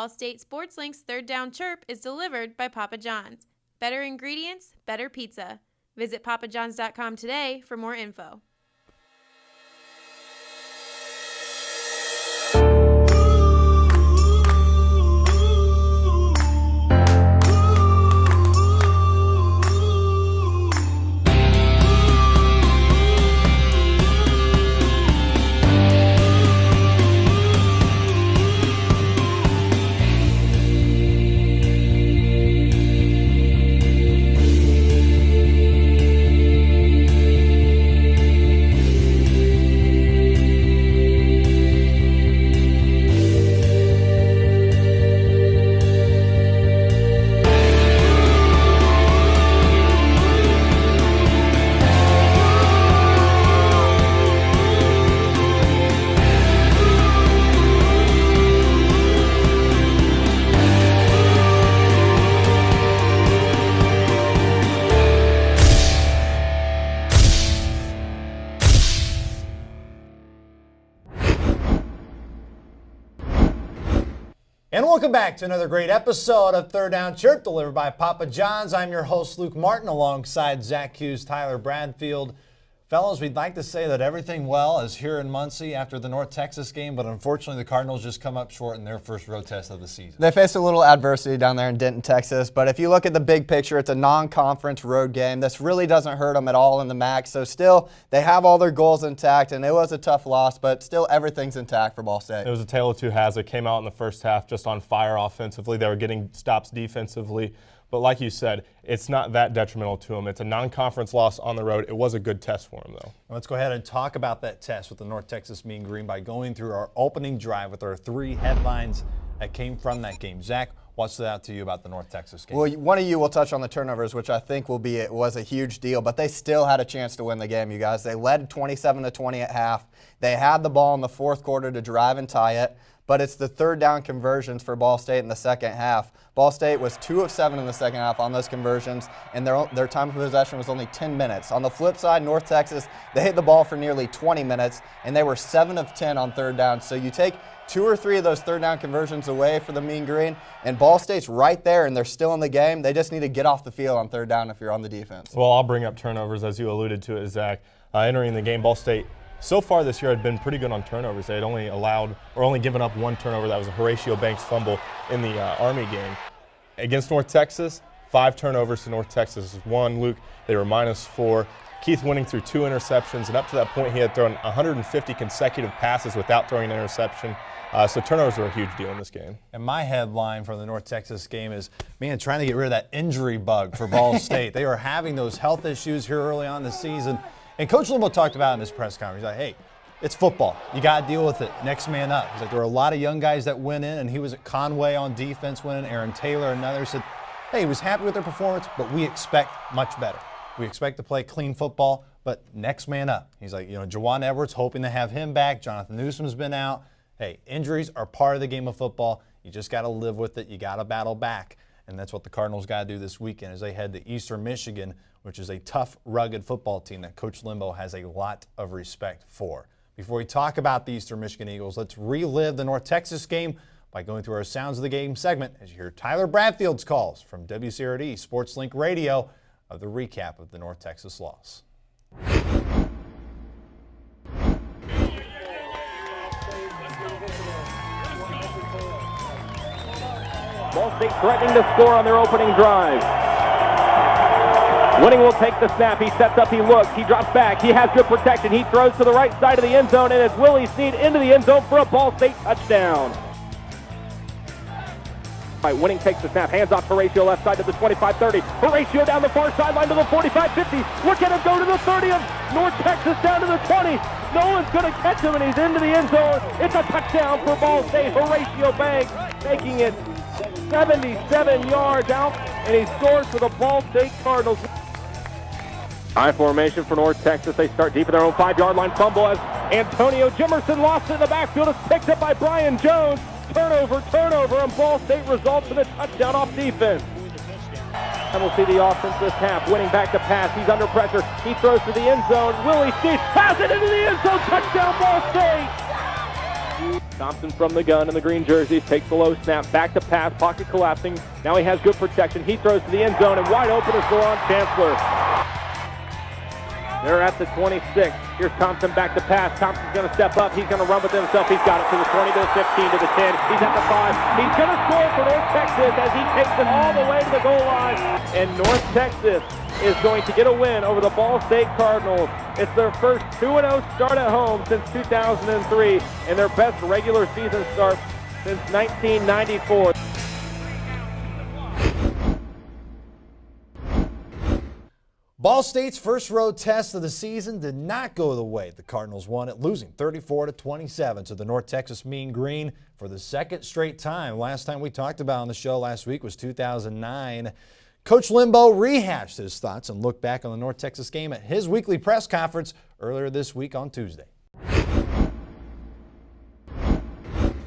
Ball State Sports Link's Third Down Chirp is delivered by Papa John's. Better ingredients, better pizza. Visit papajohns.com today for more info. And welcome back to another great episode of Third Down Chirp, delivered by Papa John's. I'm your host, Luke Martin, alongside Zach Hughes, Tyler Bradfield. Fellas, we'd like to say that everything well is here in Muncie after the North Texas game, but unfortunately the Cardinals just come up short in their first road test of the season. They faced a little adversity down there in Denton, Texas, but if you look at the big picture, it's a non-conference road game. This really doesn't hurt them at all in the MAC, so still they have all their goals intact, and it was a tough loss, but still everything's intact for Ball State. It was a tale of two halves. It came out in the first half just on fire offensively. They were getting stops defensively. But like you said, it's not that detrimental to them. It's a non-conference loss on the road. It was a good test for them, though. Let's go ahead and talk about that test with the North Texas Mean Green by going through our opening drive with our three headlines that came from that game. Zach, what stood out to you about the North Texas game? Well, one of you will touch on the turnovers, which I think was a huge deal, but they still had a chance to win the game, you guys. They led 27-20 at half. They had the ball in the fourth quarter to drive and tie it, but it's the third down conversions for Ball State in the second half. Ball State was 2 of 7 in the second half on those conversions, and their time of possession was only 10 minutes. On the flip side, North Texas, they hit the ball for nearly 20 minutes, and they were 7 of 10 on third down. So you take 2 or 3 of those third down conversions away for the Mean Green, and Ball State's right there, and they're still in the game. They just need to get off the field on third down if you're on the defense. Well, I'll bring up turnovers, as you alluded to it, Zach. Entering the game, Ball State so far this year had been pretty good on turnovers. They had only given up 1 turnover. That was a Horatio Banks fumble in the Army game. Against North Texas, 5 turnovers to North Texas. 1, Luke, they were -4. Keith Winning threw 2 interceptions, and up to that point he had thrown 150 consecutive passes without throwing an interception. So turnovers were a huge deal in this game. And my headline for the North Texas game is, man, trying to get rid of that injury bug for Ball State. They were having those health issues here early on in the season. And Coach Limbo talked about in his press conference, he's like, hey, it's football. You got to deal with it. Next man up. He's like, there were a lot of young guys that went in, and he was at Conway on defense winning, Aaron Taylor and others. Said, hey, he was happy with their performance, but we expect much better. We expect to play clean football, but next man up. He's like, Jawan Edwards, hoping to have him back. Jonathan Newsom's been out. Hey, injuries are part of the game of football. You just got to live with it. You got to battle back. And that's what the Cardinals got to do this weekend as they head to Eastern Michigan, which is a tough, rugged football team that Coach Limbo has a lot of respect for. Before we talk about the Eastern Michigan Eagles, let's relive the North Texas game by going through our Sounds of the Game segment as you hear Tyler Bradfield's calls from WCRD Sports Link Radio of the recap of the North Texas loss. Ball State threatening to score on their opening drive. Winning will take the snap. He sets up, he looks, he drops back, he has good protection, he throws to the right side of the end zone, and it's Willie Snead into the end zone for a Ball State touchdown. All right, Winning takes the snap, hands off Horatio left side to the 25-30. Horatio down the far sideline to the 45-50. Look at him go to the 30 of North Texas down to the 20. No one's going to catch him, and he's into the end zone. It's a touchdown for Ball State. Horatio Banks making it 77 yards out, and he scores for the Ball State Cardinals. High formation for North Texas. They start deep in their own 5-yard line. Fumble as Antonio Jimerson lost it in the backfield. It's picked up by Brian Jones. Turnover, and Ball State results in a touchdown off defense. And we'll see the offense this half. Winning back to pass. He's under pressure. He throws to the end zone. Willie Snead has it into the end zone. Touchdown, Ball State. Thompson from the gun in the green jerseys takes the low snap, back to pass, pocket collapsing. Now he has good protection. He throws to the end zone, and wide open is Deron Chancellor. They're at the 26. Here's Thompson back to pass. Thompson's going to step up. He's going to run with himself. He's got it to the 20, to the 15, to the 10. He's at the 5. He's going to score for North Texas as he takes it all the way to the goal line. And North Texas is going to get a win over the Ball State Cardinals. It's their first 2-0 start at home since 2003 and their best regular season start since 1994. Ball State's first road test of the season did not go the way the Cardinals won it, losing 34-27 to the North Texas Mean Green for the second straight time. Last time we talked about on the show last week was 2009. Coach Limbo rehashed his thoughts and looked back on the North Texas game at his weekly press conference earlier this week on Tuesday.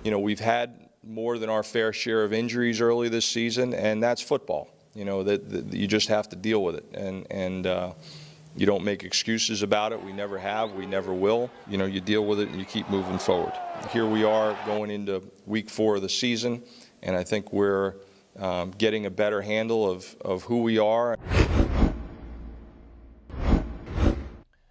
You know, we've had more than our fair share of injuries early this season, and that's football. You know, that you just have to deal with it, and you don't make excuses about it. We never have, we never will. You know, you deal with it and you keep moving forward. Here we are going into week 4 of the season, and I think we're getting a better handle of who we are.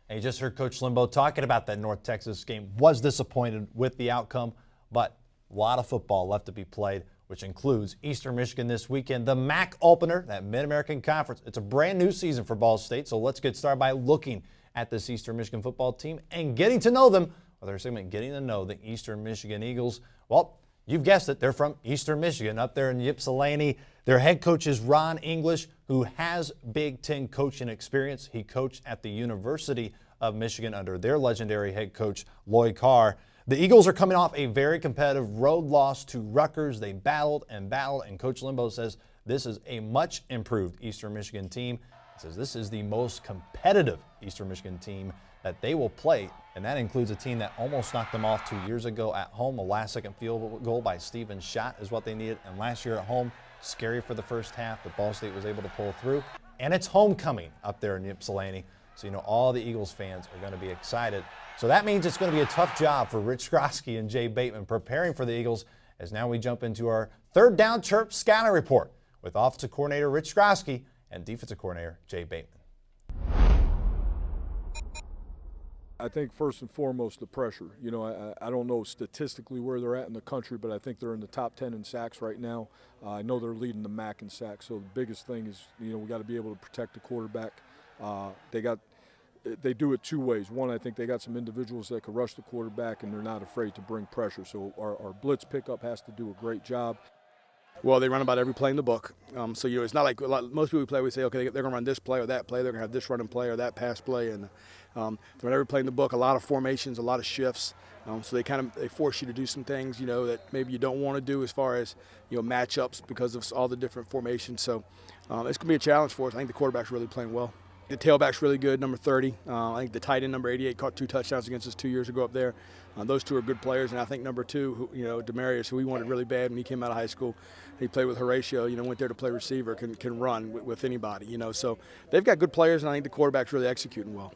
And you just heard Coach Limbo talking about that North Texas game. Was disappointed with the outcome, but a lot of football left to be played, which includes Eastern Michigan this weekend, the MAC opener, that Mid-American Conference. It's a brand new season for Ball State, so let's get started by looking at this Eastern Michigan football team and getting to know them. Well, their segment, Getting to Know the Eastern Michigan Eagles. Well, you've guessed it, they're from Eastern Michigan, up there in Ypsilanti. Their head coach is Ron English, who has Big Ten coaching experience. He coached at the University of Michigan under their legendary head coach, Lloyd Carr. The Eagles are coming off a very competitive road loss to Rutgers. They battled, and Coach Limbo says this is a much improved Eastern Michigan team. He says this is the most competitive Eastern Michigan team that they will play, and that includes a team that almost knocked them off 2 years ago at home. A last-second field goal by Steven Schott is what they needed, and last year at home, scary for the first half, but Ball State was able to pull through. And it's homecoming up there in Ypsilanti, so you know all the Eagles fans are going to be excited. So that means it's going to be a tough job for Rich Skrosky and Jay Bateman preparing for the Eagles, as now we jump into our third Down Chirp scouting report with offensive coordinator Rich Skrosky and defensive coordinator Jay Bateman. I think first and foremost the pressure. You know, I don't know statistically where they're at in the country, but I think they're in the top 10 in sacks right now. I know they're leading the MAC in sacks, so the biggest thing is, you know, we got to be able to protect the quarterback. They do it 2 ways. One, I think they got some individuals that can rush the quarterback, and they're not afraid to bring pressure. So our blitz pickup has to do a great job. Well, they run about every play in the book. So, you know, it's not like most people we play, we say, okay, they're going to run this play or that play. They're going to have this running play or that pass play. And they run every play in the book, a lot of formations, a lot of shifts. So they force you to do some things, you know, that maybe you don't want to do as far as, you know, matchups because of all the different formations. So it's going to be a challenge for us. I think the quarterback's really playing well. The tailback's really good, number 30. I think the tight end, number 88, caught 2 touchdowns against us 2 years ago up there. Those 2 are good players, and I think number 2, who, you know, Demarius, who we wanted really bad when he came out of high school. He played with Horatio, you know, went there to play receiver, can run with anybody, you know. So they've got good players, and I think the quarterback's really executing well.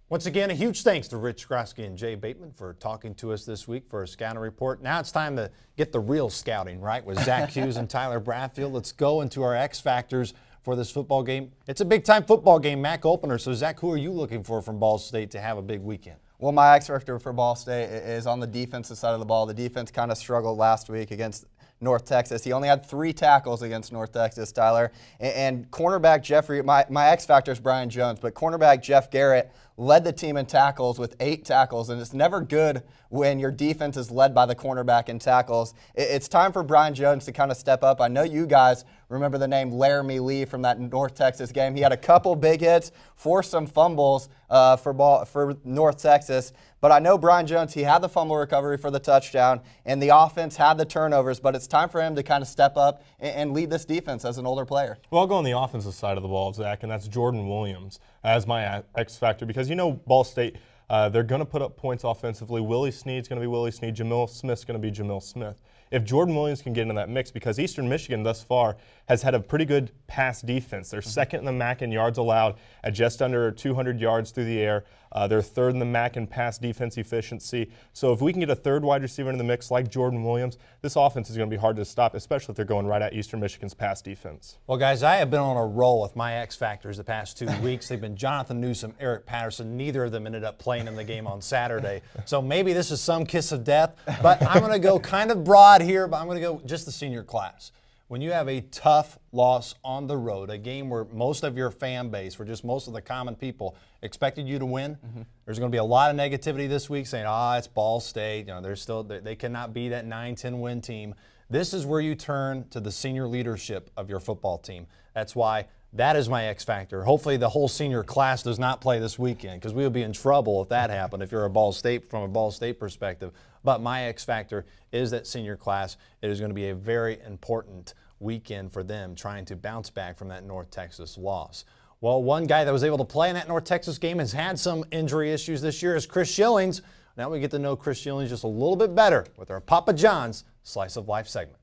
Once again, a huge thanks to Rich Skrosky and Jay Bateman for talking to us this week for a scouting report. Now it's time to get the real scouting, right, with Zach Hughes and Tyler Bradfield. Let's go into our X factors for this football game. It's a big-time football game, MAC opener. So, Zach, who are you looking for from Ball State to have a big weekend? Well, my X factor for Ball State is on the defensive side of the ball. The defense kind of struggled last week against North Texas. He only had 3 tackles against North Texas, Tyler. And cornerback Jeffrey, my X factor is Brian Jones, but cornerback Jeff Garrett led the team in tackles with 8 tackles, and it's never good when your defense is led by the cornerback in tackles. It's time for Brian Jones to kind of step up. I know you guys remember the name Laramie Lee from that North Texas game. He had a couple big hits, forced some fumbles for North Texas. But I know Brian Jones, he had the fumble recovery for the touchdown, and the offense had the turnovers, but it's time for him to kind of step up and lead this defense as an older player. Well, I'll go on the offensive side of the ball, Zach, and that's Jordan Williams as my X factor, because you know Ball State, they're going to put up points offensively. Willie Snead's going to be Willie Snead. Jamil Smith's going to be Jamil Smith. If Jordan Williams can get into that mix, because Eastern Michigan thus far has had a pretty good pass defense. They're second in the MAC in yards allowed at just under 200 yards through the air. They're third in the MAC in pass defense efficiency. So if we can get a third wide receiver in the mix like Jordan Williams, this offense is going to be hard to stop, especially if they're going right at Eastern Michigan's pass defense. Well, guys, I have been on a roll with my X Factors the past 2 weeks. They've been Jonathan Newsom, Eric Patterson. Neither of them ended up playing in the game on Saturday. So maybe this is some kiss of death, but I'm going to go kind of broad here, but I'm going to go just the senior class. When you have a tough loss on the road, a game where most of your fan base, where just most of the common people expected you to win, there's going to be a lot of negativity this week saying, it's Ball State. You know, they cannot be that 9-10 win team. This is where you turn to the senior leadership of your football team. That's why that is my X factor. Hopefully the whole senior class does not play this weekend, because we would be in trouble if that happened, if you're a Ball State, from a Ball State perspective. But my X factor is that senior class. It is going to be a very important weekend for them, trying to bounce back from that North Texas loss. Well, one guy that was able to play in that North Texas game has had some injury issues this year is Chris Schillings. Now we get to know Chris Schillings just a little bit better with our Papa John's Slice of Life segment.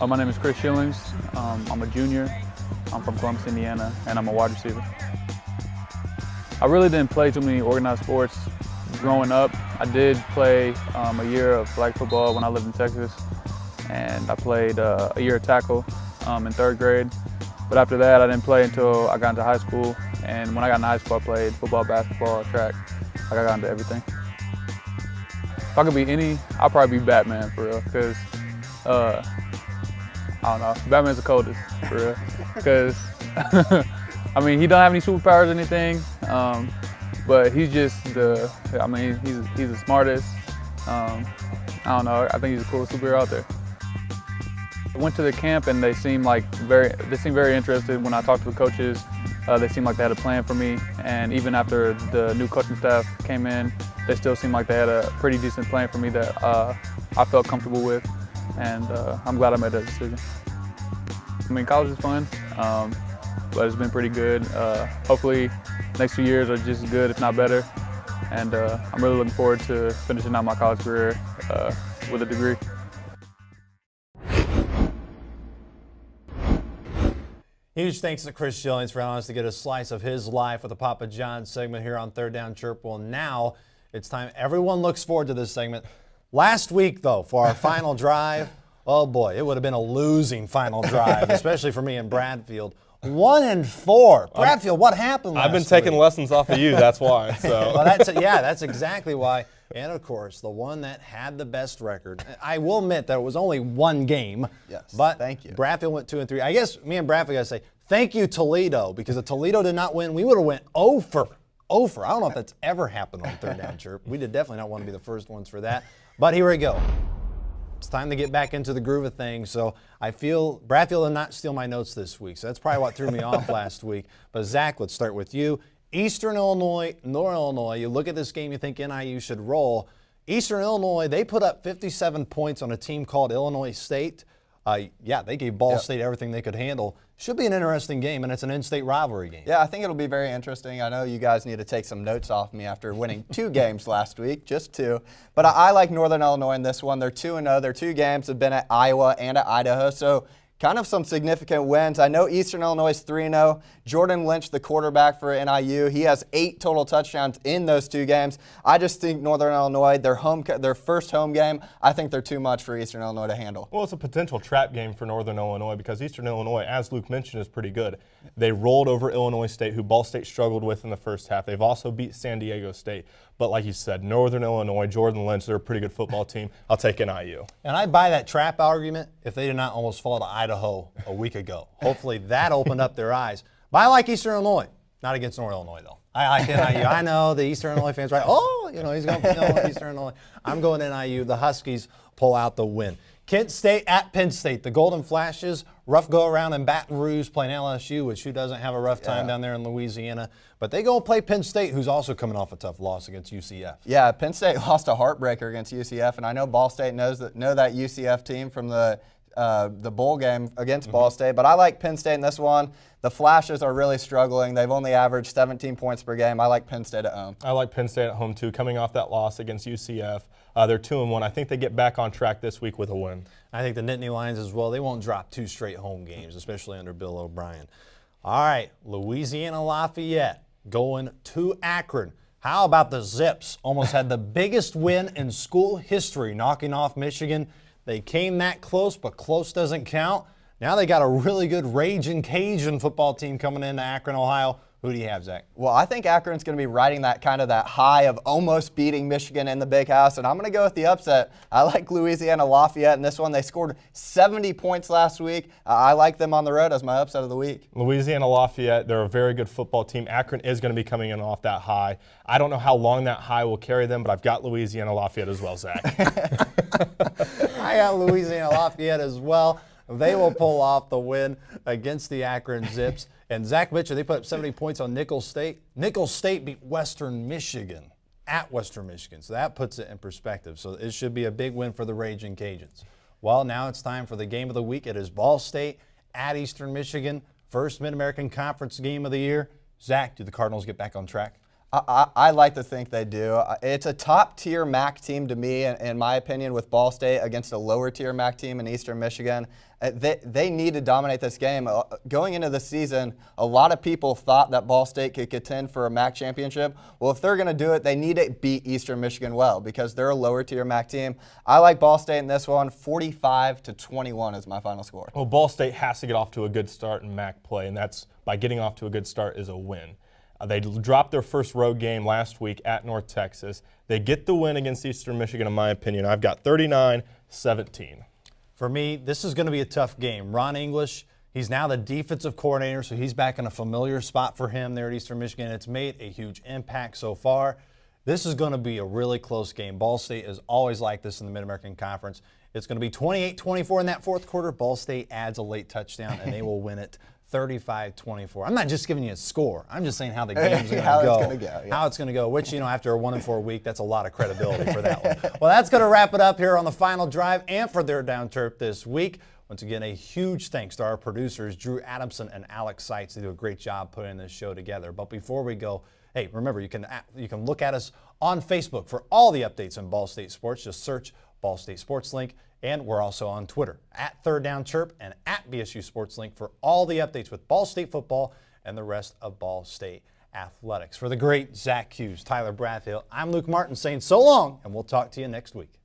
My name is Chris Schillings. I'm a junior. I'm from Columbus, Indiana, and I'm a wide receiver. I really didn't play too many organized sports growing up. I did play a year of flag football when I lived in Texas, and I played a year of tackle in 3rd grade. But after that, I didn't play until I got into high school, and when I got into high school, I played football, basketball, track. I got into everything. If I could be any, I'd probably be Batman, for real, because I don't know, Batman's the coldest, for real, because, I mean, he don't have any superpowers or anything, but he's just he's the smartest. I don't know, I think he's the coolest superhero out there. I went to the camp and they seemed very interested. When I talked to the coaches, they seemed like they had a plan for me, and even after the new coaching staff came in, they still seemed like they had a pretty decent plan for me that I felt comfortable with. And I'm glad I made that decision. I mean, college is fun, but it's been pretty good. Hopefully, next few years are just as good, if not better. And I'm really looking forward to finishing out my college career with a degree. Huge thanks to Chris Schillings for allowing us to get a slice of his life with the Papa John's segment here on Third Down Chirp. Well, now it's time. Everyone looks forward to this segment. Last week, though, for our final drive, oh boy, it would have been a losing final drive, especially for me in Bradfield. 1-4. Bradfield, what happened last I've been taking week? lessons off of you, that's why. So. Well, that's exactly why. And, of course, the one that had the best record. I will admit that it was only one game. Yes, but thank you. Bradfield went 2-3. I guess me and Bradfield got to say, thank you, Toledo, because if Toledo did not win, we would have went 0-for. I don't know if that's ever happened on Third Down Chirp. We did definitely not want to be the first ones for that. But here we go. It's time to get back into the groove of things. So I feel Bradfield did not steal my notes this week. So that's probably what threw me off last week. But Zach, let's start with you. Eastern Illinois, Northern Illinois. You look at this game, you think NIU should roll. Eastern Illinois, they put up 57 points on a team called Illinois State. They gave Ball State everything they could handle. Should be an interesting game, and it's an in-state rivalry game. Yeah, I think it'll be very interesting. I know you guys need to take some notes off me after winning 2 games last week, just 2. But I like Northern Illinois in this one. They're 2-0. Their 2 games have been at Iowa and at Idaho, so kind of some significant wins. I know Eastern Illinois is 3-0. Jordan Lynch, the quarterback for NIU, he has 8 total touchdowns in those 2 games. I just think Northern Illinois, their first home game, I think they're too much for Eastern Illinois to handle. Well, it's a potential trap game for Northern Illinois because Eastern Illinois, as Luke mentioned, is pretty good. They rolled over Illinois State, who Ball State struggled with in the first half. They've also beat San Diego State. But like you said, Northern Illinois, Jordan Lynch, they're a pretty good football team. I'll take NIU. And I buy that trap argument if they did not almost fall to Idaho a week ago. Hopefully that opened up their eyes. But I like Eastern Illinois. Not against Northern Illinois, though. I like NIU. I know the Eastern Illinois fans, right? He's going to Eastern Illinois. I'm going NIU. The Huskies pull out the win. Kent State at Penn State. The Golden Flashes, rough go around in Baton Rouge playing LSU, which who doesn't have a rough time down there in Louisiana. But they go and play Penn State, who's also coming off a tough loss against UCF. Yeah, Penn State lost a heartbreaker against UCF, and I know Ball State know that UCF team from the the bowl game against Ball State, but I like Penn State in this one. The Flashes are really struggling. They've only averaged 17 points per game. I like Penn State at home. I like Penn State at home too, coming off that loss against UCF. They're 2-1. I think they get back on track this week with a win. I think the Nittany Lions as well, they won't drop 2 straight home games, especially under Bill O'Brien. All right, Louisiana Lafayette going to Akron. How about the Zips? Almost had the biggest win in school history, knocking off Michigan. They came that close, but close doesn't count. Now they got a really good Ragin' Cajun football team coming into Akron, Ohio. Who do you have, Zach? Well, I think Akron's going to be riding that high of almost beating Michigan in the Big House, and I'm going to go with the upset. I like Louisiana Lafayette in this one. They scored 70 points last week. I like them on the road as my upset of the week. Louisiana Lafayette, they're a very good football team. Akron is going to be coming in off that high. I don't know how long that high will carry them, but I've got Louisiana Lafayette as well, Zach. I got Louisiana Lafayette as well. They will pull off the win against the Akron Zips. And Zach Mitchell, they put up 70 points on Nicholls State. Nicholls State beat Western Michigan at Western Michigan. So that puts it in perspective. So it should be a big win for the Ragin' Cajuns. Well, now it's time for the game of the week. It is Ball State at Eastern Michigan. First Mid-American Conference game of the year. Zach, do the Cardinals get back on track? I like to think they do. It's a top-tier MAC team to me, in my opinion, with Ball State against a lower-tier MAC team in Eastern Michigan. They need to dominate this game. Going into the season, a lot of people thought that Ball State could contend for a MAC championship. Well, if they're going to do it, they need to beat Eastern Michigan well because they're a lower-tier MAC team. I like Ball State in this one. 45-21 is my final score. Well, Ball State has to get off to a good start in MAC play, and that's by getting off to a good start is a win. They dropped their first road game last week at North Texas. They get the win against Eastern Michigan, in my opinion. I've got 39-17. For me, this is going to be a tough game. Ron English, he's now the defensive coordinator, so he's back in a familiar spot for him there at Eastern Michigan. It's made a huge impact so far. This is going to be a really close game. Ball State is always like this in the Mid-American Conference. It's going to be 28-24 in that fourth quarter. Ball State adds a late touchdown, and they will win it 35-24. I'm not just giving you a score. I'm just saying how the game's going to go. How it's going to go. Yeah. How it's going to go, which, after a 1-4 week, that's a lot of credibility for that one. Well, that's going to wrap it up here on the final drive and for their Down Chirp this week. Once again, a huge thanks to our producers, Drew Adamson and Alex Seitz. They do a great job putting this show together. But before we go, hey, remember, you can look at us on Facebook for all the updates in Ball State sports. Just search Ball State Sports Link. And we're also on Twitter at Third Down Chirp and at BSU Sports Link for all the updates with Ball State football and the rest of Ball State athletics. For the great Zach Hughes, Tyler Bradfield, I'm Luke Martin saying so long, and we'll talk to you next week.